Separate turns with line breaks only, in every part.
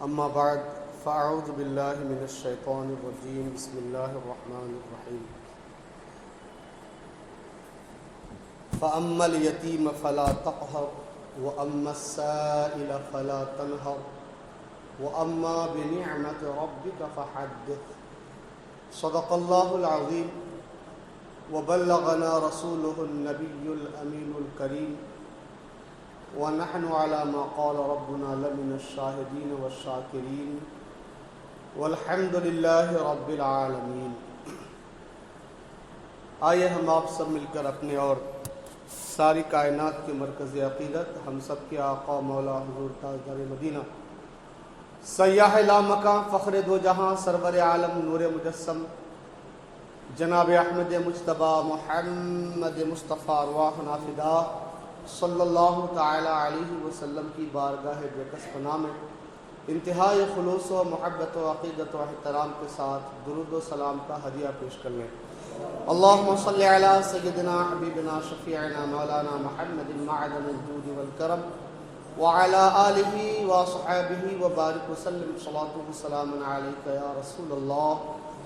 اما بعد فاعوذ باللہ من الشیطان الرجیم بسم اللہ الرحمن الرحیم فاما الیتیم فلا تقہر واما السائل فلا تنہر واما بنعمت ربک فحدث صدق اللہ العظیم وبلغنا رسوله النبی الامین الکریم ونحن على ما قال ربنا لمن الشاهدين والشاكرين والحمد لله رب العالمین۔ آئیے ہم آپ سب مل کر اپنے اور ساری کائنات کے مرکز عقیدت ہم سب کے آقا مولا حضور تاجدار مدینہ سیاح لامکاں فخر دو جہاں سرور عالم نور مجسم جناب احمد مجتبی محمد مصطفیٰ ارواحنا فدا صلی اللہ تعالی علیہ وسلم کی بارگاہ بےکس پناہ میں انتہائی خلوص و محبت و عقیدت و احترام کے ساتھ درود و سلام کا ہدیہ پیش کر لیں۔ اللہم صلی علی سیدنا حبیبنا شفیعنا مولانا محمد معدن الجود والکرم وعلی آلہ وصحابہ وبارک وسلم صلاۃ و سلام علیک یا رسول اللہ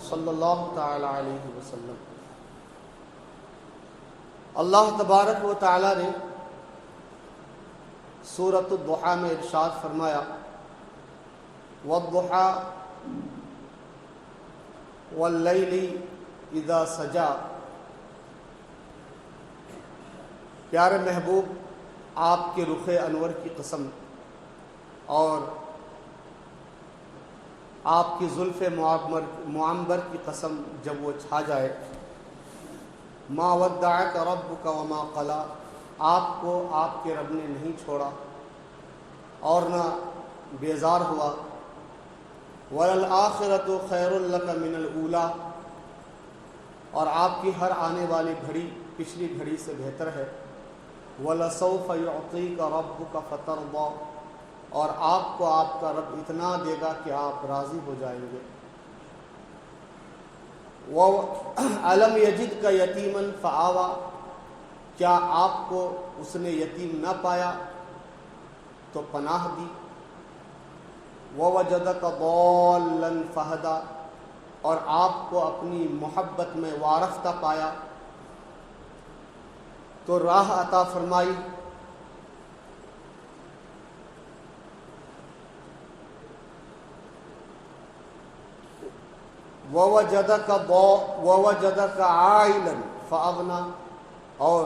صلی اللہ تعالی علیہ وسلم۔ اللہ تبارک و تعالی نے سورۃ الضحیٰ میں ارشاد فرمایا والضحیٰ واللیل اذا سجا۔ پیارے محبوب، آپ کے رخ انور کی قسم اور آپ کی زلف معمبر کی قسم جب وہ چھا جائے، ما ودعک ربک وما قلی، آپ کو آپ کے رب نے نہیں چھوڑا اور نہ بیزار ہوا۔ وَلَلْآخِرَةُ خَيْرٌ لَكَ مِنَ الْأُولَىٰ، اور آپ کی ہر آنے والی گھڑی پچھلی گھڑی سے بہتر ہے۔ وَلَسَوْفَ يُعْطِيكَ رَبُّكَ فَتَرْضَىٰ، اور آپ کو آپ کا رب اتنا دے گا کہ آپ راضی ہو جائیں گے۔ وَأَلَمْ يَجِدْكَ يَتِيمًا فَآوَىٰ، کیا آپ کو اس نے یتیم نہ پایا تو پناہ دی۔ وَوَجَدَكَ ضَالًّا فَهَدَىٰ، اور آپ کو اپنی محبت میں وارفتہ پایا تو راہ عطا فرمائی۔ وَوَجَدَكَ عَائِلًا فَأَغْنَىٰ، اور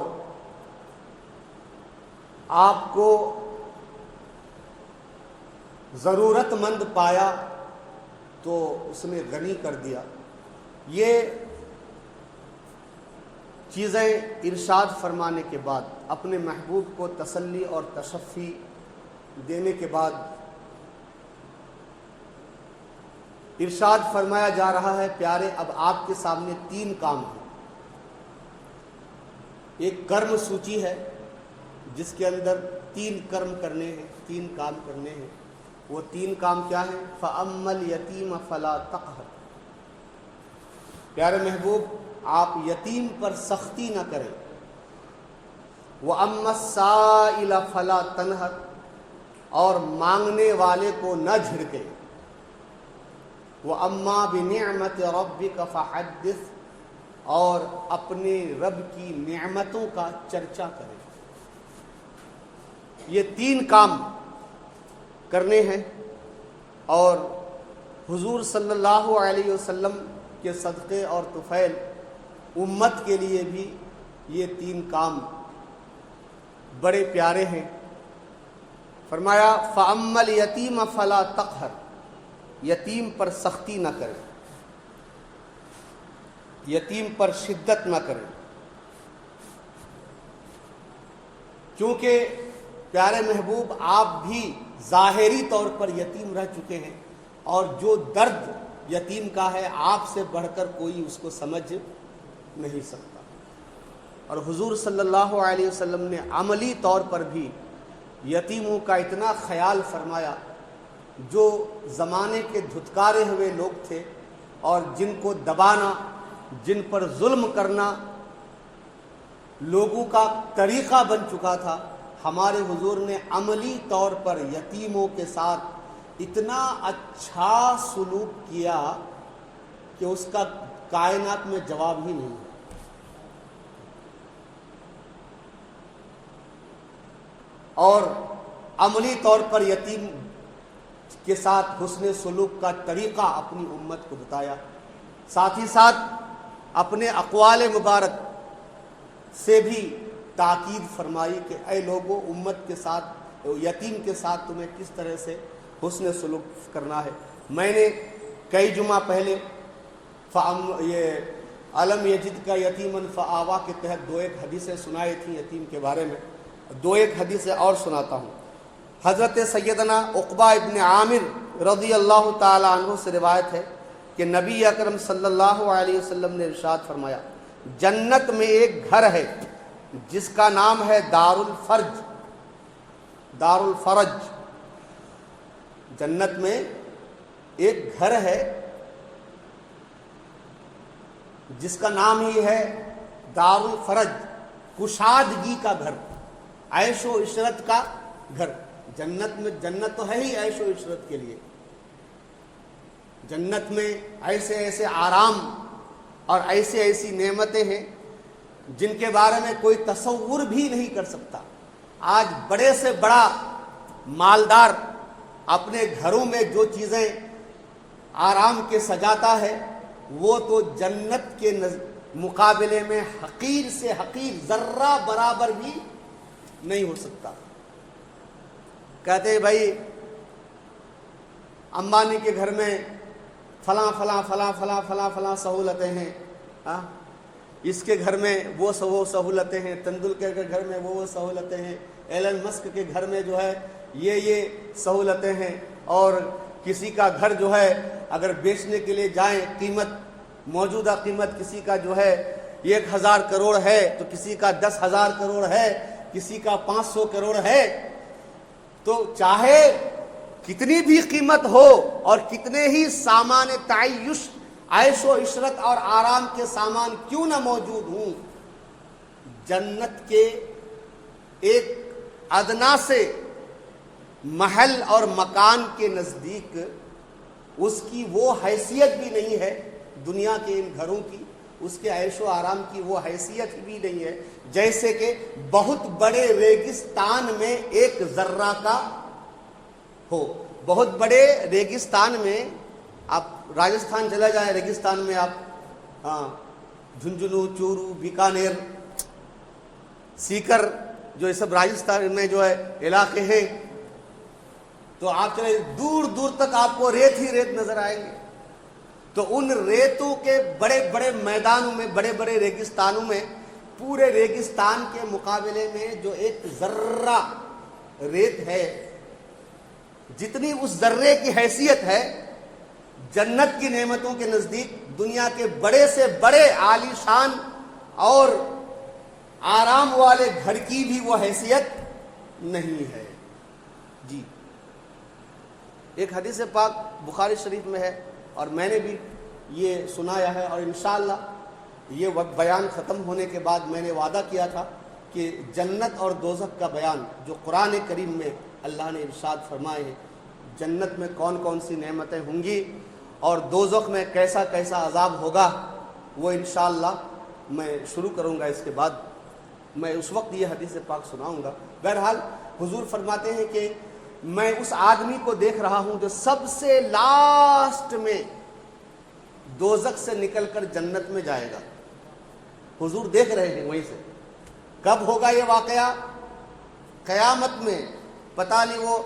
آپ کو ضرورت مند پایا تو اس نے غنی کر دیا۔ یہ چیزیں ارشاد فرمانے کے بعد، اپنے محبوب کو تسلی اور تشفی دینے کے بعد ارشاد فرمایا جا رہا ہے، پیارے اب آپ کے سامنے تین کام ہیں۔ ایک کرم سوچی ہے جس کے اندر تین کرم کرنے ہیں، تین کام کرنے ہیں۔ وہ تین کام کیا ہیں؟ فَأَمَّا الْيَتِيمَ فَلَا تَقْهَرْ، پیارے محبوب آپ یتیم پر سختی نہ کریں۔ وَأَمَّا السَّائِلَ فَلَا تَنْهَرْ، اور مانگنے والے کو نہ جھڑکیں۔ وَأَمَّا بِنِعْمَةِ رَبِّكَ فَحَدِّثْ، اور اپنے رب کی نعمتوں کا چرچا کریں۔ یہ تین کام کرنے ہیں، اور حضور صلی اللہ علیہ وسلم کے صدقے اور طفیل امت کے لیے بھی یہ تین کام بڑے پیارے ہیں۔ فرمایا فَأَمَّا الْيَتِيمَ فَلَا تَقْهَرْ، یتیم پر سختی نہ کریں، یتیم پر شدت نہ کریں، کیونکہ پیارے محبوب آپ بھی ظاہری طور پر یتیم رہ چکے ہیں، اور جو درد یتیم کا ہے آپ سے بڑھ کر کوئی اس کو سمجھ نہیں سکتا۔ اور حضور صلی اللہ علیہ وسلم نے عملی طور پر بھی یتیموں کا اتنا خیال فرمایا، جو زمانے کے دھتکارے ہوئے لوگ تھے اور جن کو دبانا، جن پر ظلم کرنا لوگوں کا طریقہ بن چکا تھا، ہمارے حضور نے عملی طور پر یتیموں کے ساتھ اتنا اچھا سلوک کیا کہ اس کا کائنات میں جواب ہی نہیں ہے۔ اور عملی طور پر یتیم کے ساتھ حسن سلوک کا طریقہ اپنی امت کو بتایا، ساتھ ہی ساتھ اپنے اقوال مبارک سے بھی تاکید فرمائی کہ اے لوگو، امت کے ساتھ، یتیم کے ساتھ تمہیں کس طرح سے حسن سلوک کرنا ہے۔ میں نے کئی جمعہ پہلے یہ علم یجد کا یتیمن فآوا کے تحت 2-1 حدیثیں سنائی تھیں یتیم کے بارے میں، 2-1 حدیثیں اور سناتا ہوں۔ حضرت سیدنا عقبہ ابن عامر رضی اللہ تعالی عنہ سے روایت ہے کہ نبی اکرم صلی اللہ علیہ وسلم نے ارشاد فرمایا، جنت میں ایک گھر ہے جس کا نام ہے دار الفرج۔ دار الفرج، جنت میں ایک گھر ہے جس کا نام ہی ہے دار الفرج، کشادگی کا گھر، عیش و عشرت کا گھر۔ جنت میں، جنت تو ہے ہی عیش و عشرت کے لیے، جنت میں ایسے ایسے آرام اور ایسے ایسی نعمتیں ہیں جن کے بارے میں کوئی تصور بھی نہیں کر سکتا۔ آج بڑے سے بڑا مالدار اپنے گھروں میں جو چیزیں آرام کے سجاتا ہے وہ تو جنت کے مقابلے میں حقیر سے حقیر، ذرہ برابر بھی نہیں ہو سکتا۔ کہتے ہیں بھائی امبانی کے گھر میں فلاں فلاں فلاں فلاں فلاں فلاں سہولتیں ہیں، اس کے گھر میں وہ سہولتیں ہیں، تندولکر کے گھر میں وہ سہولتیں ہیں، ایلن مسک کے گھر میں جو ہے یہ سہولتیں ہیں، اور کسی کا گھر جو ہے اگر بیچنے کے لیے جائیں، قیمت، موجودہ قیمت کسی کا جو ہے 1000 کروڑ ہے تو کسی کا 10,000 کروڑ ہے، کسی کا 500 کروڑ ہے۔ تو چاہے کتنی بھی قیمت ہو اور کتنے ہی سامان تعیش، عیش و عشرت اور آرام کے سامان کیوں نہ موجود ہوں، جنت کے ایک ادنا سے محل اور مکان کے نزدیک اس کی وہ حیثیت بھی نہیں ہے، دنیا کے ان گھروں کی، اس کے عیش و آرام کی وہ حیثیت بھی نہیں ہے جیسے کہ بہت بڑے ریگستان میں ایک ذرہ کا ہو۔ بہت بڑے ریگستان میں، آپ راجستھان چلے جائیں، ریگستان میں آپ جھنجھنو، چورو، بیکانیر، سیکر، جو یہ سب راجستھان میں جو ہے علاقے ہیں، تو آپ چلے دور دور تک آپ کو ریت ہی ریت نظر آئیں گے۔ تو ان ریتوں کے بڑے بڑے میدانوں میں، بڑے بڑے ریگستانوں میں، پورے ریگستان کے مقابلے میں جو ایک ذرہ ریت ہے، جتنی اس ذرے کی حیثیت ہے، جنت کی نعمتوں کے نزدیک دنیا کے بڑے سے بڑے عالی شان اور آرام والے گھر کی بھی وہ حیثیت نہیں ہے۔ جی، ایک حدیث پاک بخاری شریف میں ہے اور میں نے بھی یہ سنایا ہے، اور انشاءاللہ یہ بیان ختم ہونے کے بعد میں نے وعدہ کیا تھا کہ جنت اور دوزخ کا بیان جو قرآن کریم میں اللہ نے ارشاد فرمائے ہیں، جنت میں کون کون سی نعمتیں ہوں گی اور دوزخ میں کیسا کیسا عذاب ہوگا، وہ انشاءاللہ میں شروع کروں گا۔ اس کے بعد میں اس وقت یہ حدیث پاک سناؤں گا۔ بہرحال حضور فرماتے ہیں کہ میں اس آدمی کو دیکھ رہا ہوں جو سب سے لاسٹ میں دوزخ سے نکل کر جنت میں جائے گا۔ حضور دیکھ رہے ہیں وہیں سے۔ کب ہوگا یہ واقعہ؟ قیامت میں، پتہ نہیں وہ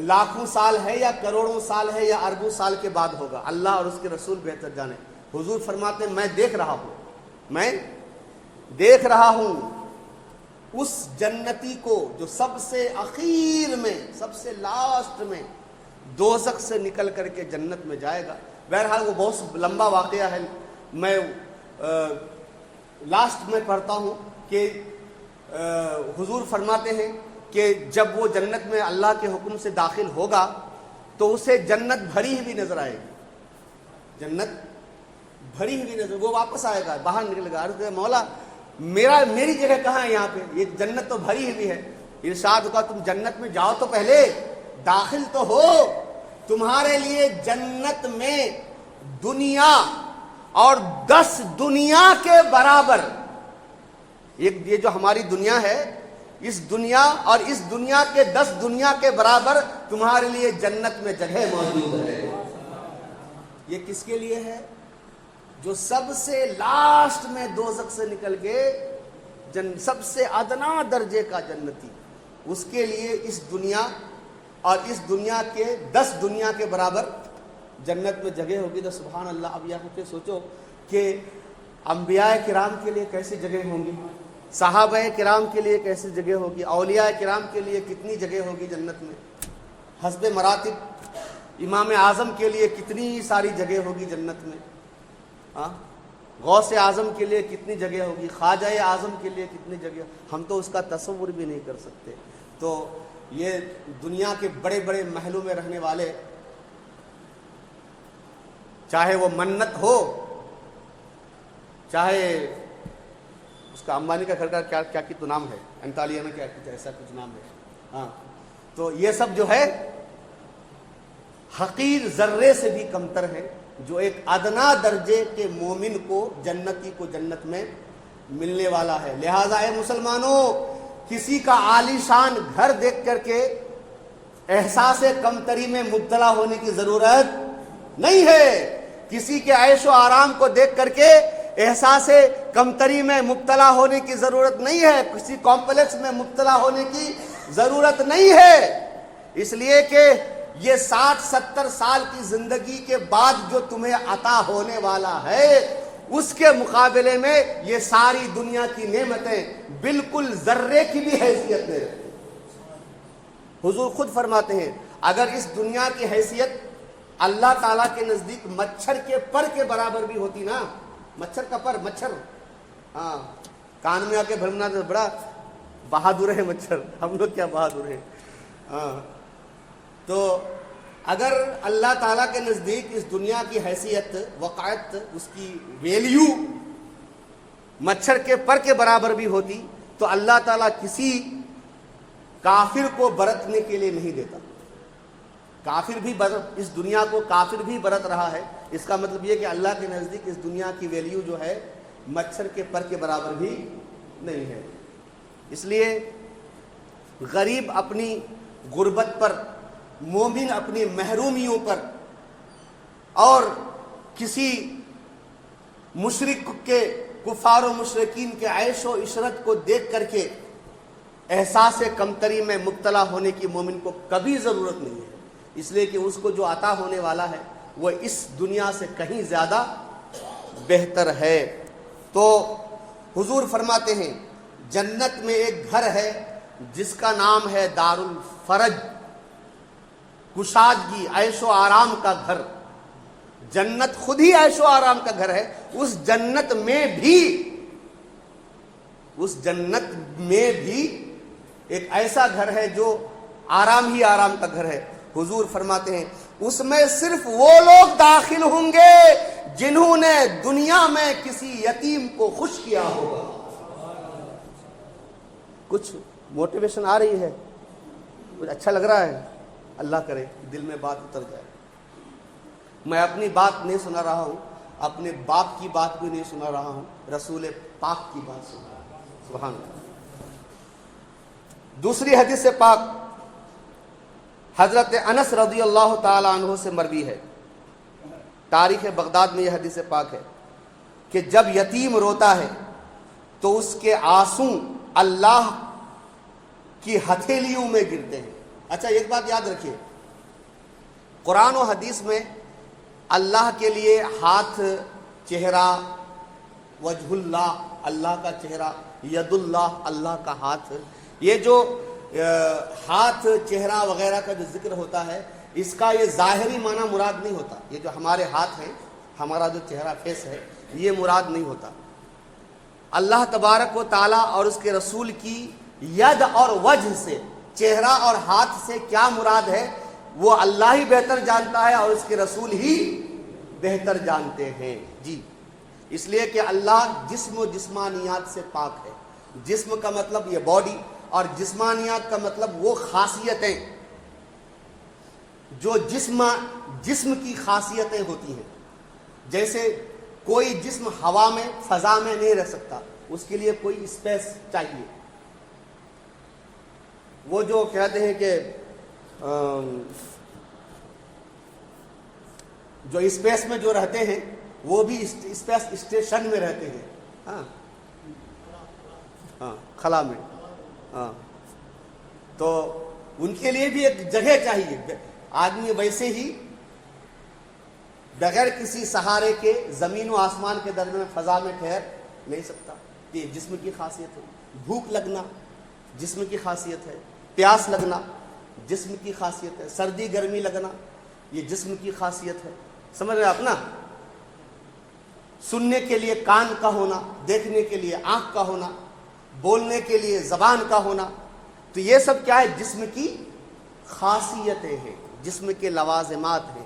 لاکھوں سال ہے یا کروڑوں سال ہے یا اربوں سال کے بعد ہوگا، اللہ اور اس کے رسول بہتر جانے۔ حضور فرماتے ہیں میں دیکھ رہا ہوں، میں دیکھ رہا ہوں اس جنتی کو جو سب سے اخیر میں، سب سے لاسٹ میں دوزخ سے نکل کر کے جنت میں جائے گا۔ بہرحال وہ بہت لمبا واقعہ ہے، میں لاسٹ میں پڑھتا ہوں کہ حضور فرماتے ہیں کہ جب وہ جنت میں اللہ کے حکم سے داخل ہوگا تو اسے جنت بھری ہوئی نظر آئے گی، جنت بھری ہوئی نظر، وہ واپس آئے گا، باہر نکل گا، عرض مولا میری جگہ کہاں ہے یہاں پہ؟ یہ جنت تو بھری ہوئی ہے۔ ارشاد ہوگا تم جنت میں جاؤ تو پہلے، داخل تو ہو، تمہارے لیے جنت میں دنیا اور 10 دنیا کے برابر، یہ جو ہماری دنیا ہے، اس دنیا اور اس دنیا کے 10 دنیا کے برابر تمہارے لیے جنت میں جگہ موجود ہے۔ یہ کس کے لیے ہے؟ جو سب سے لاسٹ میں دوزخ سے نکل کے سب سے ادنا درجے کا جنتی، اس کے لیے اس دنیا اور اس دنیا کے 10 دنیا کے برابر جنت میں جگہ ہوگی۔ تو سبحان اللہ، اب یہاں پہ سوچو کہ انبیاء کرام کے لیے کیسی جگہ ہوں گی، صحابہ کرام کے لیے کیسی جگہ ہوگی، اولیاء کرام کے لیے کتنی جگہ ہوگی جنت میں، حسب مراتب امام اعظم کے لیے کتنی ساری جگہ ہوگی جنت میں، غوث اعظم کے لیے کتنی جگہ ہوگی، خواجہ اعظم کے لیے کتنی جگہ، ہم تو اس کا تصور بھی نہیں کر سکتے۔ تو یہ دنیا کے بڑے بڑے محلوں میں رہنے والے، چاہے وہ منت ہو، چاہے اس کا امبانی کا گھر کا کیا تو نام ہے، انطالیہ میں کیا کچھ ایسا کچھ نام ہے، تو یہ سب جو ہے حقیر ذرے سے بھی کمتر ہے، جو ایک ادنا درجے کے مومن کو، جنتی کو جنت میں ملنے والا ہے۔ لہذا اے مسلمانوں، کسی کا عالی شان گھر دیکھ کر کے احساس کمتری میں مبتلا ہونے کی ضرورت نہیں ہے، کسی کے عیش و آرام کو دیکھ کر کے احساس کمتری میں مبتلا ہونے کی ضرورت نہیں ہے، کسی کمپلیکس میں مبتلا ہونے کی ضرورت نہیں ہے، اس لیے کہ یہ 60-70 سال کی زندگی کے بعد جو تمہیں عطا ہونے والا ہے، اس کے مقابلے میں یہ ساری دنیا کی نعمتیں بالکل ذرے کی بھی حیثیت نہیں رکھتی۔ حضور خود فرماتے ہیں اگر اس دنیا کی حیثیت اللہ تعالیٰ کے نزدیک مچھر کے پر کے برابر بھی ہوتی نا، مچھر کا پر، مچھر کان میں آ کے بھرنا، تو بڑا بہادر ہے مچھر، ہم لوگ کیا بہادر ہیں۔ تو اگر اللہ تعالیٰ کے نزدیک اس دنیا کی حیثیت، وقعت، اس کی ویلیو مچھر کے پر کے برابر بھی ہوتی تو اللہ تعالیٰ کسی کافر کو برتنے کے لیے نہیں دیتا۔ کافر بھی اس دنیا کو کافر بھی برت رہا ہے، اس کا مطلب یہ کہ اللہ کے نزدیک اس دنیا کی ویلیو جو ہے مچھر کے پر کے برابر بھی نہیں ہے۔ اس لیے غریب اپنی غربت پر، مومن اپنی محرومیوں پر، اور کسی مشرک کے، کفار و مشرکین کے عیش و عشرت کو دیکھ کر کے احساس کمتری میں مبتلا ہونے کی مومن کو کبھی ضرورت نہیں ہے، اس لیے کہ اس کو جو عطا ہونے والا ہے وہ اس دنیا سے کہیں زیادہ بہتر ہے۔ تو حضور فرماتے ہیں جنت میں ایک گھر ہے جس کا نام ہے دار الفرج، کشادگی، عیش و آرام کا گھر۔ جنت خود ہی عیش و آرام کا گھر ہے، اس جنت میں بھی ایک ایسا گھر ہے جو آرام ہی آرام کا گھر ہے۔ حضور فرماتے ہیں اس میں صرف وہ لوگ داخل ہوں گے جنہوں نے دنیا میں کسی یتیم کو خوش کیا ہوگا۔ کچھ موٹیویشن آ رہی ہے، کچھ اچھا لگ رہا ہے، اللہ کرے دل میں بات اتر جائے۔ میں اپنی بات نہیں سنا رہا ہوں، اپنے باپ کی بات بھی نہیں سنا رہا ہوں، رسول پاک کی بات سنا رہا ہوں۔ سبحان اللہ۔ دوسری حدیث پاک حضرت انس رضی اللہ تعالی عنہ سے مروی ہے، تاریخ بغداد میں یہ حدیث پاک ہے کہ جب یتیم روتا ہے تو اس کے آنسو اللہ کی ہتھیلیوں میں گرتے ہیں۔ اچھا ایک بات یاد رکھیے، قرآن و حدیث میں اللہ کے لیے ہاتھ، چہرہ، وجہ اللہ، اللہ کا چہرہ، ید اللہ، اللہ کا ہاتھ، یہ جو ہاتھ، چہرہ وغیرہ کا جو ذکر ہوتا ہے، اس کا یہ ظاہری معنی مراد نہیں ہوتا۔ یہ جو ہمارے ہاتھ ہیں، ہمارا جو چہرہ فیس ہے، یہ مراد نہیں ہوتا۔ اللہ تبارک و تعالیٰ اور اس کے رسول کی ید اور وجہ سے، چہرہ اور ہاتھ سے کیا مراد ہے وہ اللہ ہی بہتر جانتا ہے اور اس کے رسول ہی بہتر جانتے ہیں۔ جی، اس لیے کہ اللہ جسم و جسمانیات سے پاک ہے۔ جسم کا مطلب یہ باڈی، اور جسمانیات کا مطلب وہ خاصیتیں جو جسم کی خاصیتیں ہوتی ہیں. جیسے کوئی جسم ہوا میں فضا میں نہیں رہ سکتا, اس کے لیے کوئی اسپیس چاہیے. وہ جو کہتے ہیں کہ جو اسپیس میں جو رہتے ہیں وہ بھی اسپیس اسٹیشن میں رہتے ہیں. ہاں خلا میں. ہاں تو ان کے لیے بھی ایک جگہ چاہیے. آدمی ویسے ہی بغیر کسی سہارے کے زمین و آسمان کے درمیان فضا میں ٹھہر نہیں سکتا. یہ جسم کی خاصیت ہے. بھوک لگنا جسم کی خاصیت ہے, پیاس لگنا جسم کی خاصیت ہے, سردی گرمی لگنا یہ جسم کی خاصیت ہے. سمجھ رہے آپ نا. سننے کے لیے کان کا ہونا, دیکھنے کے لیے آنکھ کا ہونا, بولنے کے لیے زبان کا ہونا, تو یہ سب کیا ہے؟ جسم کی خاصیتیں ہیں, جسم کے لوازمات ہیں,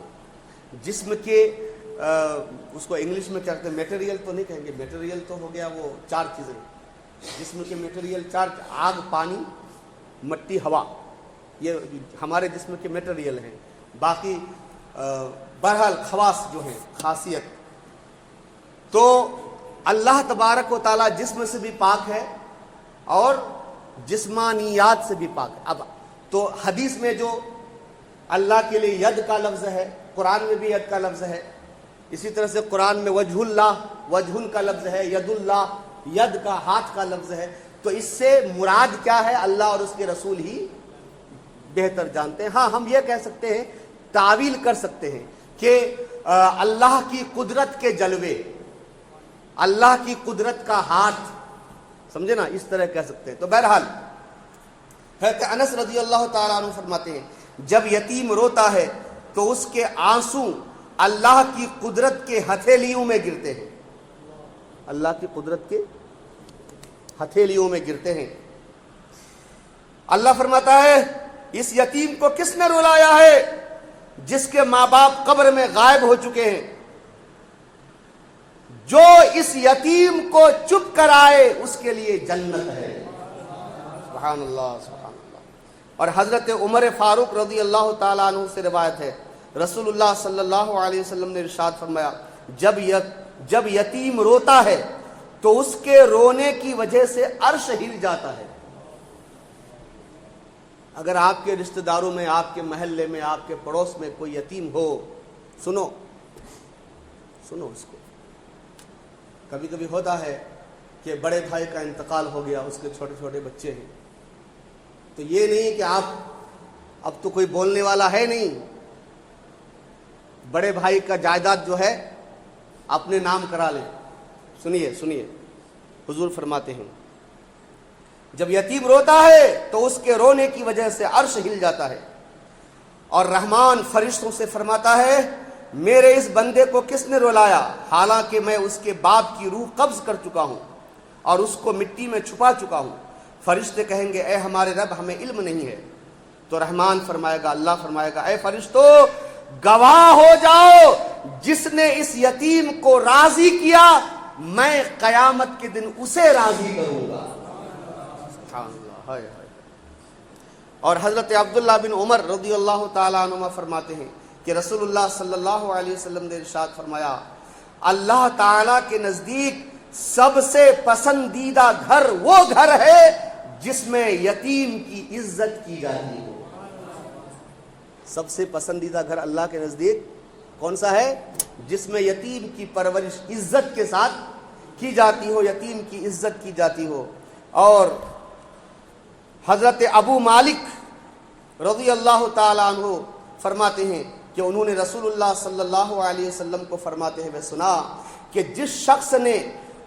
جسم کے اس کو انگلش میں کیا کہتے ہیں, میٹیریل تو نہیں کہیں گے, میٹیریل تو ہو گیا وہ 4 چیزیں. جسم کے میٹیریل 4: آگ, پانی, مٹی, ہوا. یہ ہمارے جسم کے میٹیریل ہیں. باقی بہرحال خواص جو ہیں, خاصیت. تو اللہ تبارک و تعالیٰ جسم سے بھی پاک ہے اور جسمانیات سے بھی پاک ہے. اب تو حدیث میں جو اللہ کے لیے ید کا لفظ ہے, قرآن میں بھی ید کا لفظ ہے. اسی طرح سے قرآن میں وجہ اللہ, وجہ کا لفظ ہے, ید اللہ, ید کا, ہاتھ کا لفظ ہے. تو اس سے مراد کیا ہے اللہ اور اس کے رسول ہی بہتر جانتے ہیں. ہاں ہم یہ کہہ سکتے ہیں, تعویل کر سکتے ہیں کہ اللہ کی قدرت کے جلوے, اللہ کی قدرت کا ہاتھ, سمجھے نا, اس طرح کہہ سکتے ہیں. تو بہرحال حضرت انس رضی اللہ تعالیٰ عنہ فرماتے ہیں جب یتیم روتا ہے تو اس کے آنسو اللہ کی قدرت کے ہتھیلیوں میں گرتے ہیں, اللہ کی قدرت کے ہتھیلیوں میں گرتے ہیں. اللہ فرماتا ہے اس یتیم کو کس نے رلایا ہے جس کے ماں باپ قبر میں غائب ہو چکے ہیں. جو اس یتیم کو چپ کرائے اس کے لیے جنت ہے. سبحان اللہ, سبحان اللہ. اور حضرت عمر فاروق رضی اللہ تعالیٰ عنہ سے روایت ہے, رسول اللہ صلی اللہ علیہ وسلم نے ارشاد فرمایا جب یتیم روتا ہے تو اس کے رونے کی وجہ سے عرش ہل جاتا ہے. اگر آپ کے رشتہ داروں میں, آپ کے محلے میں, آپ کے پڑوس میں کوئی یتیم ہو, سنو اس کو. کبھی کبھی ہوتا ہے کہ بڑے بھائی کا انتقال ہو گیا, اس کے چھوٹے چھوٹے بچے ہیں, تو یہ نہیں کہ آپ اب تو کوئی بولنے والا ہے نہیں, بڑے بھائی کا جائیداد جو ہے اپنے نام کرا لیں. سنیے حضور فرماتے ہیں جب یتیم روتا ہے تو اس کے رونے کی وجہ سے عرش ہل جاتا ہے, اور رحمان فرشتوں سے فرماتا ہے میرے اس بندے کو کس نے رلایا, حالانکہ میں اس کے باپ کی روح قبض کر چکا ہوں اور اس کو مٹی میں چھپا چکا ہوں. فرشتے کہیں گے اے ہمارے رب ہمیں علم نہیں ہے. تو رحمان فرمائے گا, اللہ فرمائے گا اے فرشتو گواہ ہو جاؤ, جس نے اس یتیم کو راضی کیا میں قیامت کے دن اسے راضی کروں گا. اور حضرت عبداللہ بن عمر رضی اللہ تعالیٰ عنہ فرماتے ہیں کہ رسول اللہ صلی اللہ علیہ وسلم نے ارشاد فرمایا اللہ تعالیٰ کے نزدیک سب سے پسندیدہ گھر وہ گھر ہے جس میں یتیم کی عزت کی جاتی ہو. سب سے پسندیدہ گھر اللہ کے نزدیک کون سا ہے؟ جس میں یتیم کی پرورش عزت کے ساتھ کی جاتی ہو, یتیم کی عزت کی جاتی ہو. اور حضرت ابو مالک رضی اللہ تعالیٰ عنہ فرماتے ہیں کہ انہوں نے رسول اللہ صلی اللہ علیہ وسلم کو فرماتے ہوئے سنا کہ جس شخص نے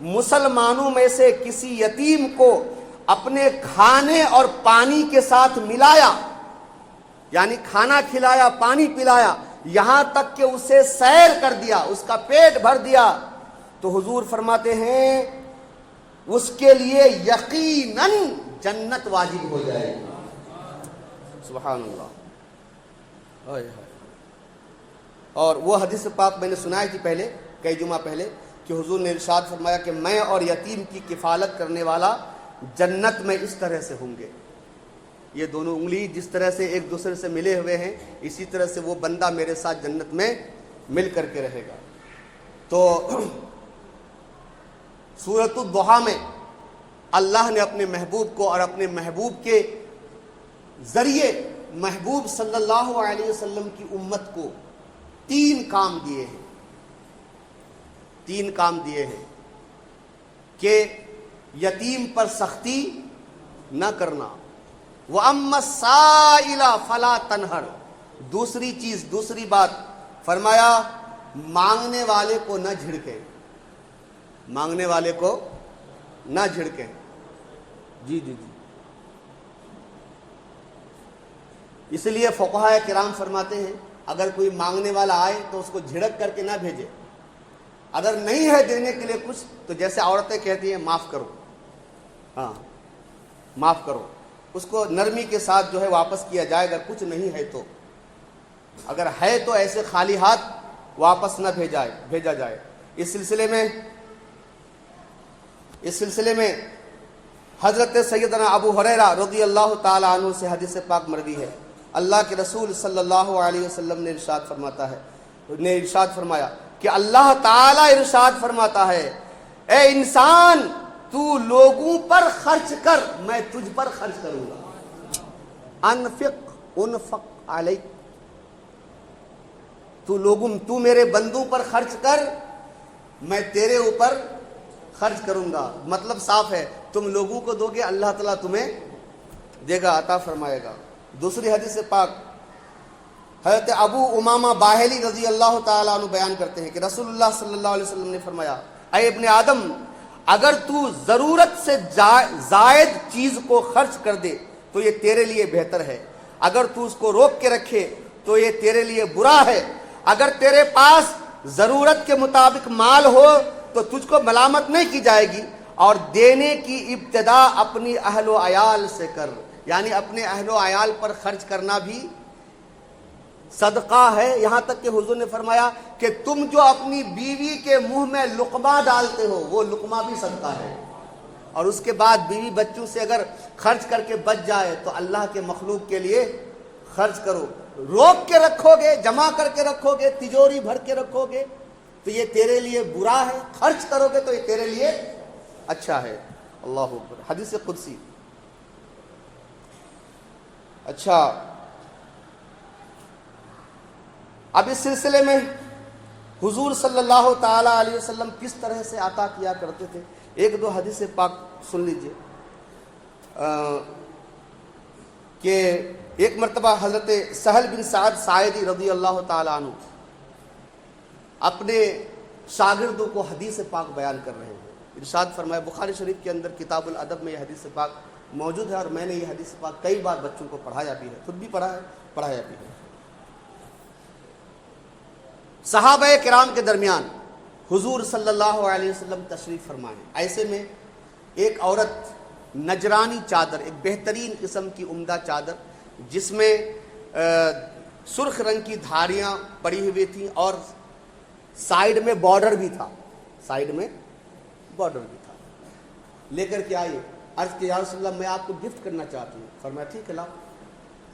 مسلمانوں میں سے کسی یتیم کو اپنے کھانے اور پانی کے ساتھ ملایا, یعنی کھانا کھلایا, پانی پلایا, یہاں تک کہ اسے سیر کر دیا, اس کا پیٹ بھر دیا, تو حضور فرماتے ہیں اس کے لیے یقیناً جنت واجب ہو جائے گی. سبحان اللہ. اور وہ حدیث پاک میں نے سنائی تھی پہلے, کئی جمعہ پہلے, کہ حضور نے ارشاد فرمایا کہ میں اور یتیم کی کفالت کرنے والا جنت میں اس طرح سے ہوں گے. یہ دونوں انگلی جس طرح سے ایک دوسرے سے ملے ہوئے ہیں، اسی طرح سے وہ بندہ میرے ساتھ جنت میں مل کر کے رہے گا۔ تو سورۃ الضحیٰ میں اللہ نے اپنے محبوب کو اور اپنے محبوب کے ذریعے محبوب صلی اللہ علیہ وسلم کی امت کو تین کام دیے ہیں کہ یتیم پر سختی نہ کرنا، وَأَمَّا السَّائِلَ فَلَا تَنْهَرْ، دوسری بات فرمایا مانگنے والے کو نہ جھڑکیں، جی اس لیے فقہاء کرام فرماتے ہیں اگر کوئی مانگنے والا آئے تو اس کو جھڑک کر کے نہ بھیجے، اگر نہیں ہے دینے کے لیے کچھ تو جیسے عورتیں کہتی ہیں معاف کرو، اس کو نرمی کے ساتھ جو ہے واپس کیا جائے، اگر کچھ نہیں ہے تو، اگر ہے تو ایسے خالی ہاتھ واپس نہ بھیجا جائے۔ اس سلسلے میں حضرت سیدنا ابو ہریرہ رضی اللہ تعالی عنہ سے حدیث پاک مروی ہے، اللہ کے رسول صلی اللہ علیہ وسلم نے ارشاد فرمایا کہ اللہ تعالی ارشاد فرماتا ہے، اے انسان تو لوگوں پر خرچ کر، میں تجھ پر خرچ کروں گا، انفق علیک، تو میرے بندوں پر خرچ کر، میں تیرے اوپر خرچ کروں گا۔ مطلب صاف ہے، تم لوگوں کو دو گے اللہ تعالیٰ تمہیں دے گا، عطا فرمائے گا۔ دوسری حدیث پاک حضرت ابو امامہ باہلی رضی اللہ تعالیٰ عنہ بیان کرتے ہیں کہ رسول اللہ صلی اللہ علیہ وسلم نے فرمایا، اے ابن آدم اگر تو ضرورت سے زائد چیز کو خرچ کر دے تو یہ تیرے لیے بہتر ہے، اگر تو اس کو روک کے رکھے تو یہ تیرے لیے برا ہے، اگر تیرے پاس ضرورت کے مطابق مال ہو تو تجھ کو ملامت نہیں کی جائے گی، اور دینے کی ابتدا اپنی اہل و عیال سے کر، یعنی اپنے اہل و عیال پر خرچ کرنا بھی صدقہ ہے۔ یہاں تک کہ حضور نے فرمایا کہ تم جو اپنی بیوی کے منہ میں لقمہ ڈالتے ہو وہ لقمہ بھی صدقہ ہے، اور اس کے بعد بیوی بچوں سے اگر خرچ کر کے بچ جائے تو اللہ کے مخلوق کے لیے خرچ کرو، روک کے رکھو گے، جمع کر کے رکھو گے، تجوری بھر کے رکھو گے تو یہ تیرے لیے برا ہے، خرچ کرو گے تو یہ تیرے لیے اچھا ہے۔ اللہ اکبر، حدیث قدسی۔ اچھا، اب اس سلسلے میں حضور صلی اللہ تعالی علیہ وسلم کس طرح سے عطا کیا کرتے تھے، ایک دو حدیث پاک سن لیجئے کہ ایک مرتبہ حضرت سہل بن سعد ساعدی رضی اللہ تعالی عنہ اپنے شاگردوں کو حدیث پاک بیان کر رہے ہیں، ارشاد فرمایا، بخاری شریف کے اندر کتاب الادب میں یہ حدیث پاک موجود ہے، اور میں نے یہ حدیث پاک کئی بار بچوں کو پڑھایا بھی ہے، خود بھی پڑھا ہے، پڑھایا بھی ہے۔ صحابہ کرام کے درمیان حضور صلی اللہ علیہ وسلم تشریف فرمائے، ایسے میں ایک عورت نجرانی چادر، ایک بہترین قسم کی عمدہ چادر جس میں سرخ رنگ کی دھاریاں پڑی ہوئی تھیں اور سائیڈ میں بارڈر بھی تھا، لے کر کے آئیے، عرض کہ یا رسول اللہ میں آپ کو گفٹ کرنا چاہتی ہوں، فرمایا ٹھیک ہے لاؤ۔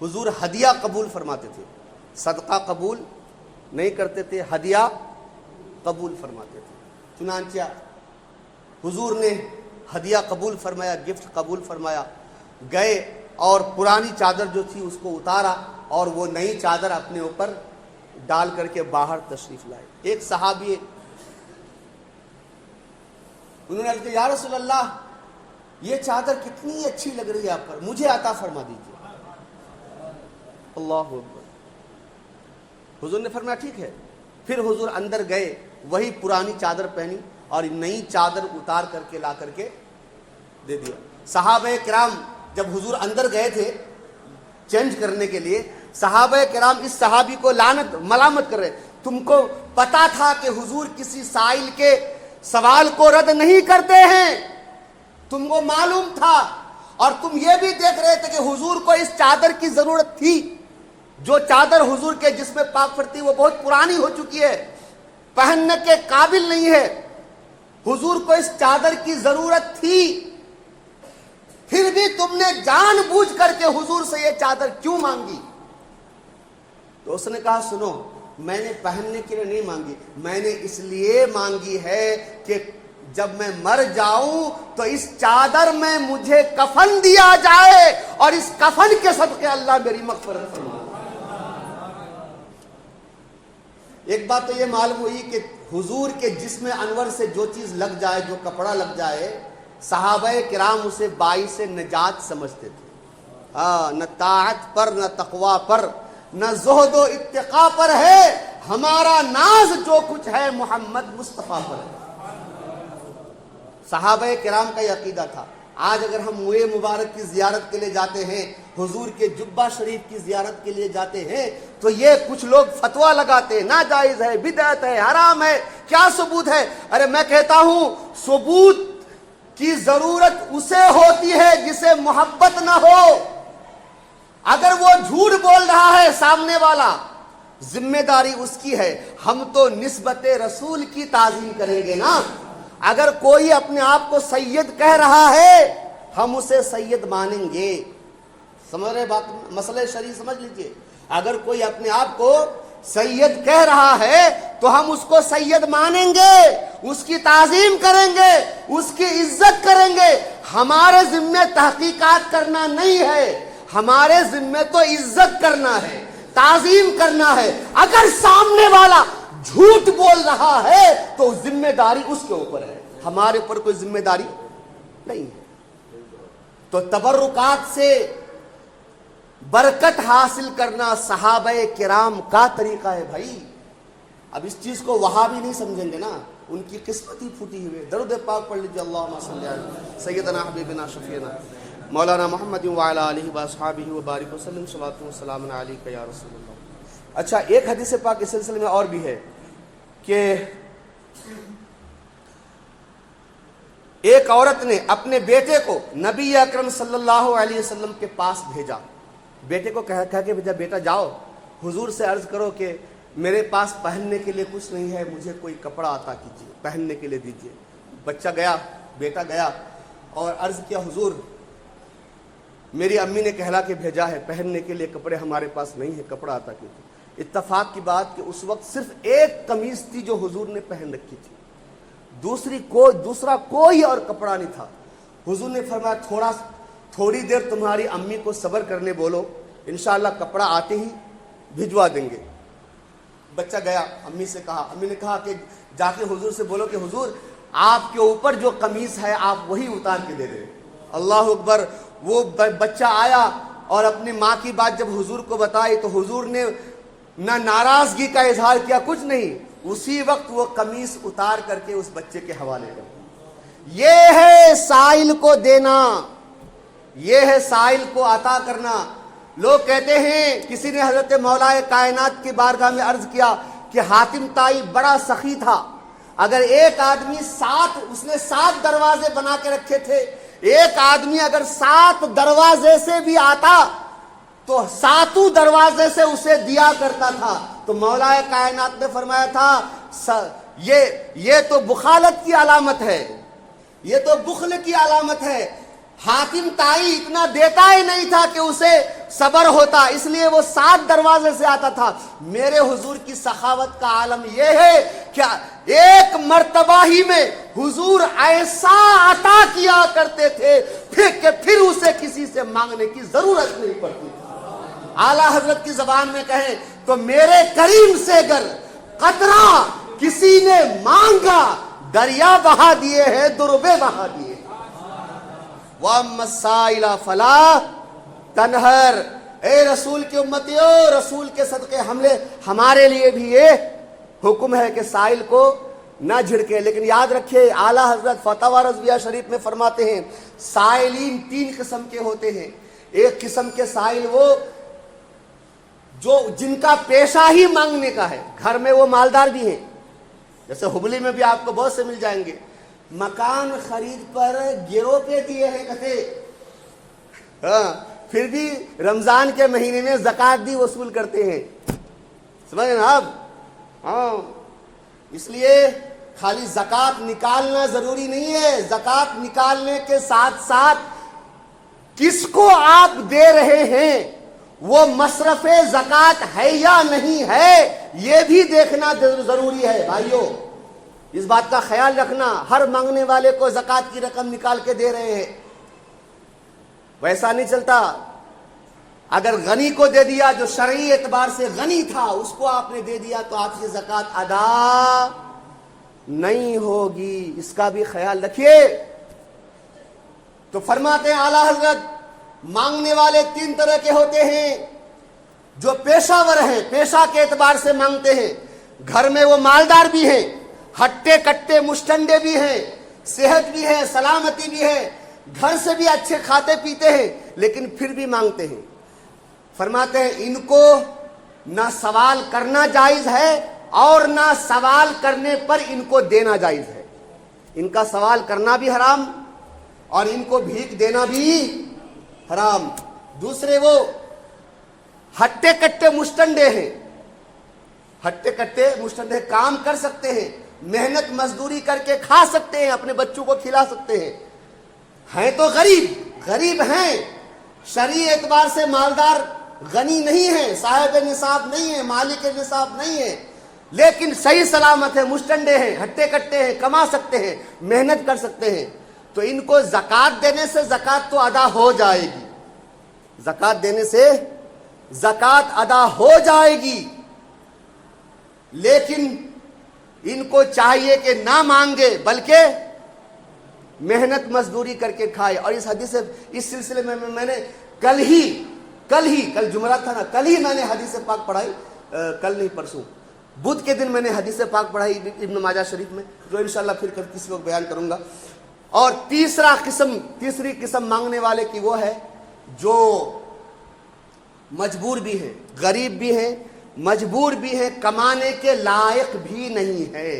حضور ہدیہ قبول فرماتے تھے، صدقہ قبول نہیں کرتے تھے، ہدیہ قبول فرماتے تھے۔ چنانچہ حضور نے ہدیہ قبول فرمایا، گفٹ قبول فرمایا، گئے اور پرانی چادر جو تھی اس کو اتارا اور وہ نئی چادر اپنے اوپر ڈال کر کے باہر تشریف لائے۔ ایک صحابی انہوں نے کہا یا رسول اللہ یہ چادر کتنی اچھی لگ رہی ہے آپ پر، مجھے عطا فرما دیجیے۔ اللہ اکبر۔ حضور نے فرمایا ٹھیک ہے۔ پھر حضور اندر گئے، وہی پرانی چادر پہنی اور نئی چادر اتار کر کے لا کر کے دے دیا۔ صحابہ کرام جب حضور اندر گئے تھے چینج کرنے کے لیے، صحابہ کرام اس صحابی کو لعنت ملامت کر رہے، تم کو پتا تھا کہ حضور کسی سائل کے سوال کو رد نہیں کرتے ہیں، تم کو معلوم تھا، اور تم یہ بھی دیکھ رہے تھے کہ حضور کو اس چادر کی ضرورت تھی، جو چادر حضور کے جسم پاک پر تھی وہ بہت پرانی ہو چکی ہے، پہننے کے قابل نہیں ہے، حضور کو اس چادر کی ضرورت تھی، پھر بھی تم نے جان بوجھ کر کے حضور سے یہ چادر کیوں مانگی؟ تو اس نے کہا سنو، میں نے پہننے کے لیے نہیں مانگی، میں نے اس لیے مانگی ہے کہ جب میں مر جاؤں تو اس چادر میں مجھے کفن دیا جائے اور اس کفن کے صدقے اللہ میری مغفرت فرمائے۔ ایک بات تو یہ معلوم ہوئی کہ حضور کے جسم انور سے جو چیز لگ جائے، جو کپڑا لگ جائے، صحابہ کرام اسے باعث نجات سمجھتے تھے۔ نہ طاعت پر، نہ تقوی پر، نہ زہد و اتقاء پر ہے، ہمارا ناز جو کچھ ہے محمد مصطفیٰ پر ہے۔ صحابہ کرام کا یہ عقیدہ تھا۔ آج اگر ہم موئے مبارک کی زیارت کے لیے جاتے ہیں، حضور کے جبہ شریف کی زیارت کے لیے جاتے ہیں، تو یہ کچھ لوگ فتویٰ لگاتے ہیں ناجائز ہے، بدعت ہے، حرام ہے، کیا ثبوت ہے؟ ارے میں کہتا ہوں ثبوت کی ضرورت اسے ہوتی ہے جسے محبت نہ ہو۔ اگر وہ جھوٹ بول رہا ہے سامنے والا، ذمہ داری اس کی ہے، ہم تو نسبت رسول کی تعظیم کریں گے نا۔ اگر کوئی اپنے آپ کو سید کہہ رہا ہے ہم اسے سید مانیں گے۔ سمجھ رہے بات؟ مسئلہ شرعی سمجھ لیجئے۔ اگر کوئی اپنے آپ کو سید کہہ رہا ہے تو ہم اس کو سید مانیں گے، اس کی تعظیم کریں گے، اس کی عزت کریں گے۔ ہمارے ذمہ تحقیقات کرنا نہیں ہے، ہمارے ذمہ تو عزت کرنا ہے، تعظیم کرنا ہے۔ اگر سامنے والا جھوٹ بول رہا ہے تو ذمہ داری اس کے اوپر ہے، ہمارے اوپر کوئی ذمہ داری نہیں ہے۔ تو تبرکات سے برکت حاصل کرنا صحابہ کرام کا طریقہ ہے بھائی۔ اب اس چیز کو وہاں بھی نہیں سمجھیں گے نا، ان کی قسمت ہی پھوٹی ہوئی ہے۔ درود پاک پڑھ لیجیے، اللہم صلی علی سیدنا حبیبنا شفیعنا مولانا محمد وعلی آلہ واصحابہ وبارک وسلم، صلاۃ و سلام علیک یا رسول اللہ۔ اچھا، ایک حدیث پاک اس سلسلے میں اور بھی ہے کہ ایک عورت نے اپنے بیٹے کو نبی اکرم صلی اللہ علیہ وسلم کے پاس بھیجا۔ بیٹے کو کہہ کے بھیجا، بیٹا جاؤ حضور سے عرض کرو کہ میرے پاس پہننے کے لیے کچھ نہیں ہے، مجھے کوئی کپڑا عطا کیجیے، پہننے کے لیے دیجیے۔ بچہ گیا، بیٹا گیا اور عرض کیا، حضور میری امی نے کہلا کے بھیجا ہے، پہننے کے لیے کپڑے ہمارے پاس نہیں ہے، کپڑا عطا کیجیے۔ اتفاق کی بات کہ اس وقت صرف ایک قمیص تھی جو حضور نے پہن رکھی تھی، دوسرا کوئی اور کپڑا نہیں تھا۔ حضور نے فرمایا تھوڑی دیر تمہاری امی کو صبر کرنے بولو، انشاءاللہ کپڑا آتے ہی بھجوا دیں گے۔ بچہ گیا، امی سے کہا، امی نے کہا کہ جا کے حضور سے بولو کہ حضور آپ کے اوپر جو قمیص ہے آپ وہی اتار کے دے دیں۔ اللہ اکبر۔ وہ بچہ آیا اور اپنی ماں کی بات جب حضور کو بتائی تو حضور نے نہ ناراضگی کا اظہار کیا، کچھ نہیں، اسی وقت وہ قمیص اتار کر کے اس بچے کے حوالے کر دیا۔ یہ ہے سائل کو دینا، یہ ہے سائل کو عطا کرنا۔ لوگ کہتے ہیں، کسی نے حضرت مولا کائنات کی بارگاہ میں عرض کیا کہ حاتم طائی بڑا سخی تھا، اگر ایک آدمی اس نے 7 دروازے بنا کے رکھے تھے، ایک آدمی اگر 7 دروازے سے بھی آتا تو 7 دروازے سے اسے دیا کرتا تھا۔ تو مولا کائنات نے فرمایا تھا یہ تو بخالت کی علامت ہے، یہ تو بخل کی علامت ہے۔ حاتم طائی اتنا دیتا ہی نہیں تھا کہ اسے صبر ہوتا، اس لیے وہ 7 دروازے سے آتا تھا۔ میرے حضور کی سخاوت کا عالم یہ ہے کہ ایک مرتبہ ہی میں حضور ایسا عطا کیا کرتے تھے کہ پھر اسے کسی سے مانگنے کی ضرورت نہیں پڑتی۔ اعلیٰ حضرت کی زبان میں کہیں تو میرے کریم سے اگر قطرہ کسی نے مانگا، دریا بہا دیے ہیں، دروبے بہا دیے۔ وَأَمَّا السَّائِلَ فَلَا تَنْهَرْ۔ اے رسول کی امتیوں، رسول کے صدقے ہمارے لیے بھی یہ حکم ہے کہ سائل کو نہ جھڑکے۔ لیکن یاد رکھیے، اعلیٰ حضرت فتاوی رضویہ شریف میں فرماتے ہیں سائلین 3 قسم کے ہوتے ہیں۔ ایک قسم کے سائل وہ جن کا پیشہ ہی مانگنے کا ہے، گھر میں وہ مالدار بھی ہیں، جیسے ہبلی میں بھی آپ کو بہت سے مل جائیں گے، مکان خرید پر گروہ پہ دیے ہیں کتے، پھر بھی رمضان کے مہینے میں زکوٰۃ بھی وصول کرتے ہیں، سمجھ نا آپ؟ اس لیے خالی زکوٰۃ نکالنا ضروری نہیں ہے، زکوٰۃ نکالنے کے ساتھ ساتھ کس کو آپ دے رہے ہیں وہ مصرف زکات ہے یا نہیں ہے، یہ بھی دیکھنا ضروری ہے بھائیو۔ اس بات کا خیال رکھنا، ہر مانگنے والے کو زکات کی رقم نکال کے دے رہے ہیں، ویسا نہیں چلتا۔ اگر غنی کو دے دیا جو شرعی اعتبار سے غنی تھا، اس کو آپ نے دے دیا تو آپ کی زکات ادا نہیں ہوگی، اس کا بھی خیال رکھیے۔ تو فرماتے ہیں اعلیٰ حضرت، مانگنے والے تین طرح کے ہوتے ہیں، جو پیشہ ور ہیں، پیشہ کے اعتبار سے مانگتے ہیں، گھر میں وہ مالدار بھی ہیں، ہٹے کٹے مشٹنڈے بھی ہیں، صحت بھی ہے، سلامتی بھی ہے، گھر سے بھی اچھے کھاتے پیتے ہیں، لیکن پھر بھی مانگتے ہیں۔ فرماتے ہیں ان کو نہ سوال کرنا جائز ہے اور نہ سوال کرنے پر ان کو دینا جائز ہے۔ ان کا سوال کرنا بھی حرام اور ان کو بھیک دینا بھی حرام۔ دوسرے وہ ہٹے کٹے مشٹنڈے ہیں، ہٹے کٹے مشٹنڈے کام کر سکتے ہیں، محنت مزدوری کر کے کھا سکتے ہیں، اپنے بچوں کو کھلا سکتے ہیں تو غریب ہیں، شرعی اعتبار سے مالدار غنی نہیں ہے، صاحب نصاب نہیں ہے، مالک نصاب نہیں ہے، لیکن صحیح سلامت ہے، مشٹنڈے ہیں، ہٹے کٹے ہیں، کما سکتے ہیں، محنت کر سکتے ہیں، تو ان کو زکات دینے سے زکات تو ادا ہو جائے گی، زکات دینے سے زکات ادا ہو جائے گی، لیکن ان کو چاہیے کہ نہ مانگے بلکہ محنت مزدوری کر کے کھائے۔ اور اس حدیث اس سلسلے میں میں نے کل جمعرات تھا نا، کل ہی میں نے حدیث پاک پڑھائی، کل نہیں پرسوں بدھ کے دن میں نے حدیث پاک پڑھائی ابن ماجہ شریف میں، جو انشاءاللہ پھر کسی وقت بیان کروں گا۔ اور تیسری قسم مانگنے والے کی وہ ہے جو مجبور بھی ہے، غریب بھی ہے، مجبور بھی ہے، کمانے کے لائق بھی نہیں ہے۔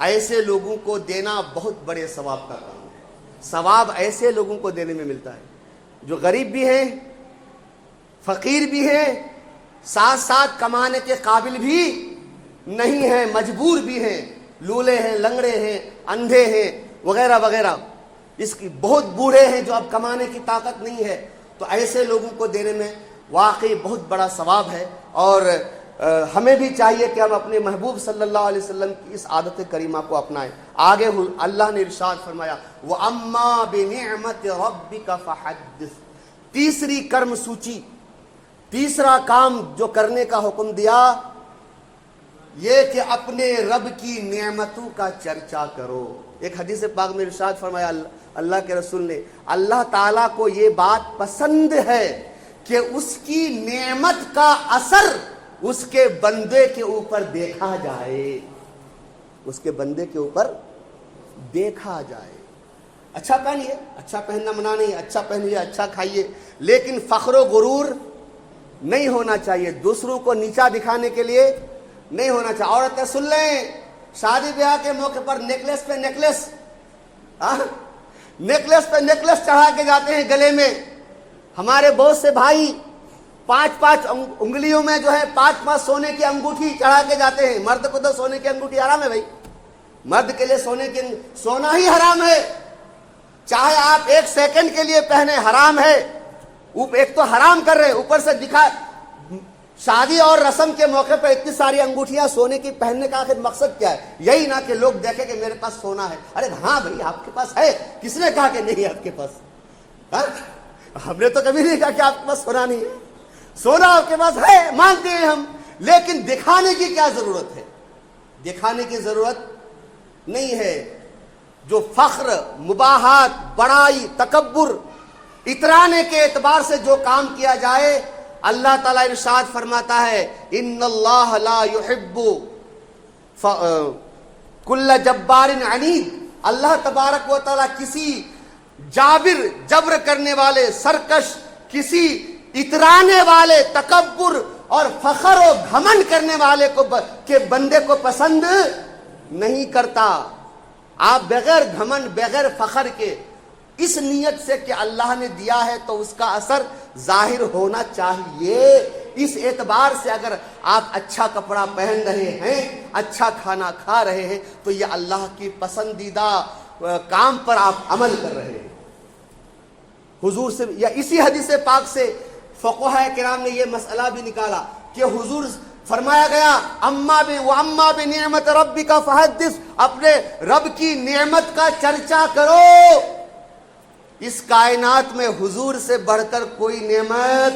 ایسے لوگوں کو دینا بہت بڑے ثواب کا کام ہے، ثواب ایسے لوگوں کو دینے میں ملتا ہے جو غریب بھی ہیں، فقیر بھی ہیں، ساتھ ساتھ کمانے کے قابل بھی نہیں ہیں، مجبور بھی ہیں، لولے ہیں، لنگڑے ہیں، اندھے ہیں، وغیرہ وغیرہ، اس کی بہت بوڑھے ہیں جو اب کمانے کی طاقت نہیں ہے، تو ایسے لوگوں کو دینے میں واقعی بہت بڑا ثواب ہے۔ اور ہمیں بھی چاہیے کہ ہم اپنے محبوب صلی اللہ علیہ وسلم کی اس عادت کریمہ کو اپنائیں۔ آگے اللہ نے ارشاد فرمایا وَأَمَّا بِنِعْمَةِ رَبِّكَ فَحَدِّثْ۔ تیسری کرم سوچی، تیسرا کام جو کرنے کا حکم دیا، یہ کہ اپنے رب کی نعمتوں کا چرچا کرو۔ ایک حدیث پاک میں ارشاد فرمایا اللہ کے رسول نے، اللہ تعالیٰ کو یہ بات پسند ہے کہ اس کی نعمت کا اثر اس کے بندے کے اوپر دیکھا جائے، اس کے بندے کے اوپر دیکھا جائے۔ اچھا پہنیے، اچھا پہننا منع نہیں، اچھا پہنیے، اچھا کھائیے، لیکن فخر و غرور نہیں ہونا چاہیے، دوسروں کو نیچا دکھانے کے لیے نہیں ہونا چاہیے۔ عورتیں سن لیں، شادی بیاہ کے موقع پر نیکلس پہ نیکلس چڑھا کے جاتے ہیں گلے میں۔ ہمارے بہت سے بھائی 5 انگلیوں میں جو ہے 5 سونے کی انگوٹھی چڑھا کے جاتے ہیں۔ مرد کو تو سونے کی انگوٹھی حرام ہے بھائی، مرد کے لیے سونا ہی حرام ہے، چاہے آپ 1 سیکنڈ کے لیے پہنے حرام ہے۔ ایک تو حرام کر رہے ہیں، اوپر سے دکھا شادی اور رسم کے موقع پر اتنی ساری انگوٹھیاں سونے کی پہننے کا آخر مقصد کیا ہے؟ یہی نہ کہ لوگ دیکھیں کہ میرے پاس سونا ہے۔ ارے ہاں بھائی آپ کے پاس ہے، کس نے کہا کہ نہیں آپ کے پاس؟ ہم نے تو کبھی نہیں کہا کہ آپ کے پاس سونا نہیں ہے، سونا آپ کے پاس ہے، مانتے ہیں ہم، لیکن دکھانے کی کیا ضرورت ہے؟ دکھانے کی ضرورت نہیں ہے۔ جو فخر، مباحات، بڑائی، تکبر، اترانے کے اعتبار سے جو کام کیا جائے، اللہ تعالیٰ ارشاد فرماتا ہے ان اللہ لا یحب کل جبار عنید۔ اللہ تبارک و تعالیٰ کسی جبر کرنے والے، سرکش، کسی اترانے والے، تکبر اور فخر و گھمنڈ کرنے والے کے بندے کو پسند نہیں کرتا۔ آپ بغیر گھمنڈ، بغیر فخر کے، اس نیت سے کہ اللہ نے دیا ہے تو اس کا اثر ظاہر ہونا چاہیے۔ اس اعتبار سے اگر آپ اچھا کپڑا پہن رہے ہیں، اچھا کھانا کھا رہے ہیں، تو یہ اللہ کی پسندیدہ کام پر آپ عمل کر رہے ہیں۔ حضور سے یا اسی حدیث پاک سے فقہاء کرام نے یہ مسئلہ بھی نکالا کہ حضور فرمایا گیا اما بنعمت ربک فحدث، اپنے رب کی نعمت کا چرچا کرو۔ اس کائنات میں حضور سے بڑھ کر کوئی نعمت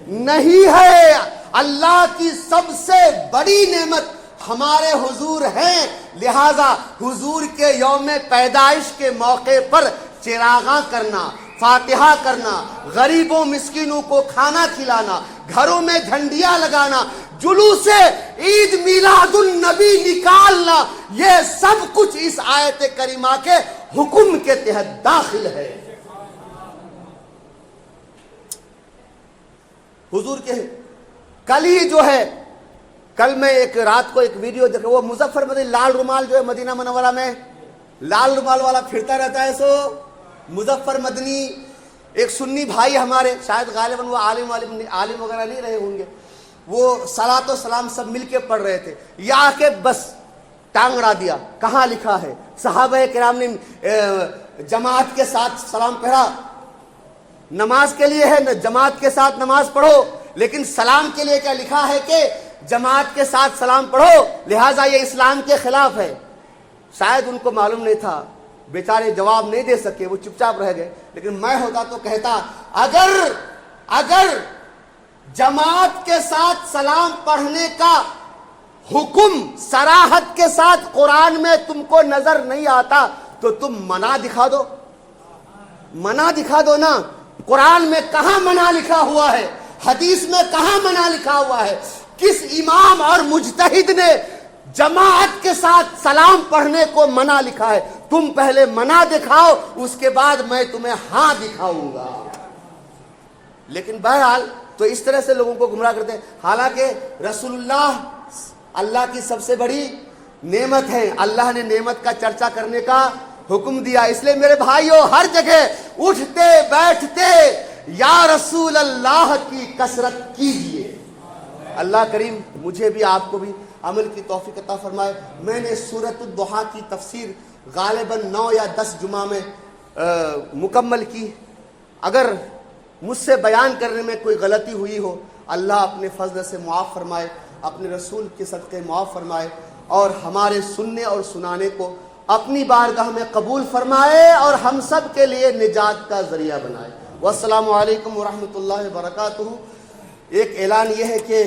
نہیں ہے۔ اللہ کی سب سے بڑی نعمت ہمارے حضور ہیں، لہذا حضور کے یوم پیدائش کے موقع پر چراغاں کرنا، فاتحہ کرنا، غریبوں مسکینوں کو کھانا کھلانا، گھروں میں جھنڈیاں لگانا، جلوس عید میلاد النبی نکالنا، یہ سب کچھ اس آیت کریمہ کے حکم کے تحت داخل ہے۔ حضور کے کل ہی جو ہے، کل میں ایک رات کو ایک ویڈیو دیکھا، وہ مظفر مدنی لال رومال جو ہے مدینہ منورہ میں لال رومال والا پھرتا رہتا ہے، سو مظفر مدنی ایک سنی بھائی ہمارے، شاید غالباً وہ عالم وغیرہ نہیں رہے ہوں گے، وہ صلاۃ و سلام سب مل کے پڑھ رہے تھے، یا آ کے بس ٹانگ اڑا دیا، کہاں لکھا ہے صحابہ کرام نے جماعت کے ساتھ سلام پڑھا؟ نماز کے لیے ہے، جماعت کے ساتھ نماز پڑھو، لیکن سلام کے لیے کیا لکھا ہے کہ جماعت کے ساتھ سلام پڑھو، لہٰذا یہ اسلام کے خلاف ہے؟ شاید ان کو معلوم نہیں تھا، بیچارے جواب نہیں دے سکے، وہ چپ چاپ رہ گئے، لیکن میں ہوتا تو کہتا اگر جماعت کے ساتھ سلام پڑھنے کا حکم صراحت کے ساتھ قرآن میں تم کو نظر نہیں آتا تو تم منع دکھا دو نا۔ قرآن میں کہاں منع لکھا ہوا ہے؟ حدیث میں کہاں منع لکھا ہوا ہے؟ کس امام اور مجتہد نے جماعت کے ساتھ سلام پڑھنے کو منع لکھا ہے؟ تم پہلے منع دکھاؤ، اس کے بعد میں تمہیں ہاں دکھاؤں گا۔ لیکن بہرحال تو اس طرح سے لوگوں کو گمراہ کرتے ہیں، حالانکہ رسول اللہ کی سب سے بڑی نعمت ہے، اللہ نے نعمت کا چرچا کرنے کا حکم دیا۔ اس لیے میرے بھائیوں، ہر جگہ اٹھتے بیٹھتے یا رسول اللہ کی کثرت کیجئے۔ اللہ کریم مجھے بھی آپ کو بھی عمل کی توفیق عطا فرمائے۔ میں نے سورۃ الضحیٰ کی تفسیر غالباً 9 یا 10 جمعہ میں مکمل کی، اگر مجھ سے بیان کرنے میں کوئی غلطی ہوئی ہو، اللہ اپنے فضل سے معاف فرمائے، اپنے رسول کے صدقے معاف فرمائے، اور ہمارے سننے اور سنانے کو اپنی بارگاہ میں قبول فرمائے اور ہم سب کے لیے نجات کا ذریعہ بنائے۔ والسلام علیکم ورحمۃ اللہ وبرکاتہ۔ ایک اعلان یہ ہے کہ